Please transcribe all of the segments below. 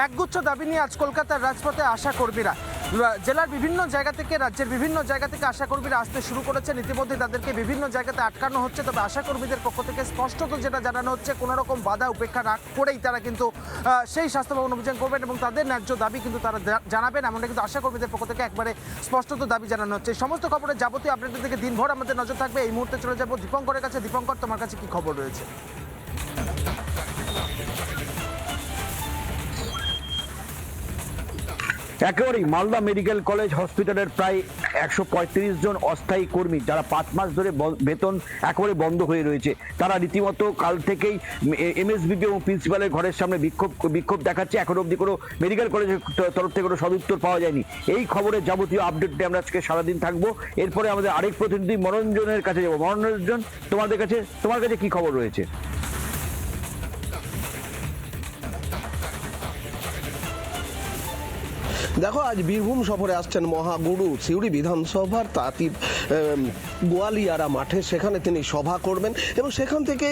একগুচ্ছ দাবি নিয়ে আজ কলকাতার রাজপথে আশা কর্মীরা জেলার বিভিন্ন জায়গা থেকে রাজ্যের বিভিন্ন জায়গা থেকে আশা কর্মীরা আসতে শুরু করেছেন। ইতিমধ্যে তাদেরকে বিভিন্ন জায়গাতে আটকানো হচ্ছে, তবে আশা কর্মীদের পক্ষ থেকে স্পষ্টত যেটা জানানো হচ্ছে, কোনো রকম বাধা উপেক্ষা না করেই তারা কিন্তু সেই স্বাস্থ্য ভবন অভিযান করবেন এবং তাদের ন্যায্য দাবি কিন্তু তারা জানাবেন, এমনটা কিন্তু আশা কর্মীদের পক্ষ থেকে একবারে স্পষ্টত দাবি জানানো হচ্ছে। এই সমস্ত খবরের যাবতীয় আপডেটের দিকে দিনভর আমাদের নজর থাকবে। এই মুহূর্তে চলে যাব দীপঙ্করের কাছে। দীপঙ্কর, তোমার কাছে কি খবর রয়েছে? একেবারেই মালদা মেডিকেল কলেজ হসপিটালের প্রায় 135 জন অস্থায়ী কর্মী, যারা 5 মাস ধরে বেতন একেবারে বন্ধ হয়ে রয়েছে, তারা রীতিমতো কাল থেকেই এমএসবিপি এবং প্রিন্সিপালের ঘরের সামনে বিক্ষোভ দেখাচ্ছে। এখনো অবধি কোনো মেডিকেল কলেজের তরফ থেকে কোনো সদুত্তর পাওয়া যায়নি। এই খবরের যাবতীয় আপডেট নিয়ে আমরা আজকে সারাদিন থাকবো। এরপরে আমাদের আরেক প্রতিনিধি মনোরঞ্জনের কাছে যাবো। মনোরঞ্জন, তোমার কাছে কি খবর রয়েছে? দেখো, আজ বীরভূম সফরে আসছেন মহাগুরু সিউড়ি বিধানসভার তাঁতির গোয়ালিয়ারা মাঠে, সেখানে তিনি সভা করবেন এবং সেখান থেকে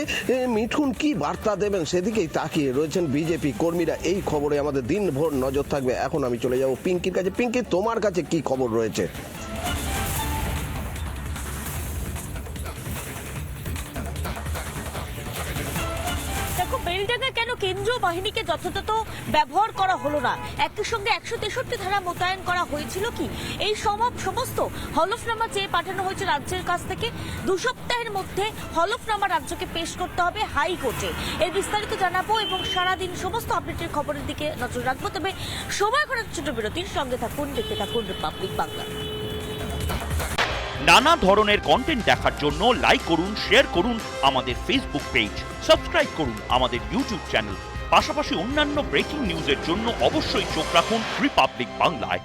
মিঠুন কি বার্তা দেবেন সেদিকেই তাকিয়ে রয়েছেন বিজেপি কর্মীরা। এই খবরে আমাদের দিনভর নজর থাকবে। এখন আমি চলে যাব পিঙ্কির কাছে। পিঙ্কি, তোমার কাছে কি খবর রয়েছে? বেলডাঙ্গা কেন কেন্দ্রীয় বাহিনীকে যথাযথ ব্যবহার করা হলো না? একই সঙ্গে 163 ধারা মোতায়েন করা হয়েছিল কি? এই সমস্ত হলফনামা চেয়ে পাঠানো হয়েছে রাজ্যের কাছ থেকে। 2 সপ্তাহের মধ্যে হলফনামা রাজ্যকে পেশ করতে হবে হাইকোর্টে। এর বিস্তারিত জানাবো এবং সারাদিন সমস্ত আপডেটের খবরের দিকে নজর রাখবো। তবে সময় করার ছোট বিরতির সঙ্গে থাকুন, দেখতে থাকুন রিপাবলিক বাংলা। নানা ধরনের কন্টেন্ট দেখার জন্য লাইক করুন, শেয়ার করুন আমাদের ফেসবুক পেজ, সাবস্ক্রাইব করুন আমাদের ইউটিউব চ্যানেল। পাশাপাশি অন্যান্য ব্রেকিং নিউজের জন্য অবশ্যই চোখ রাখুন রিপাবলিক বাংলায়।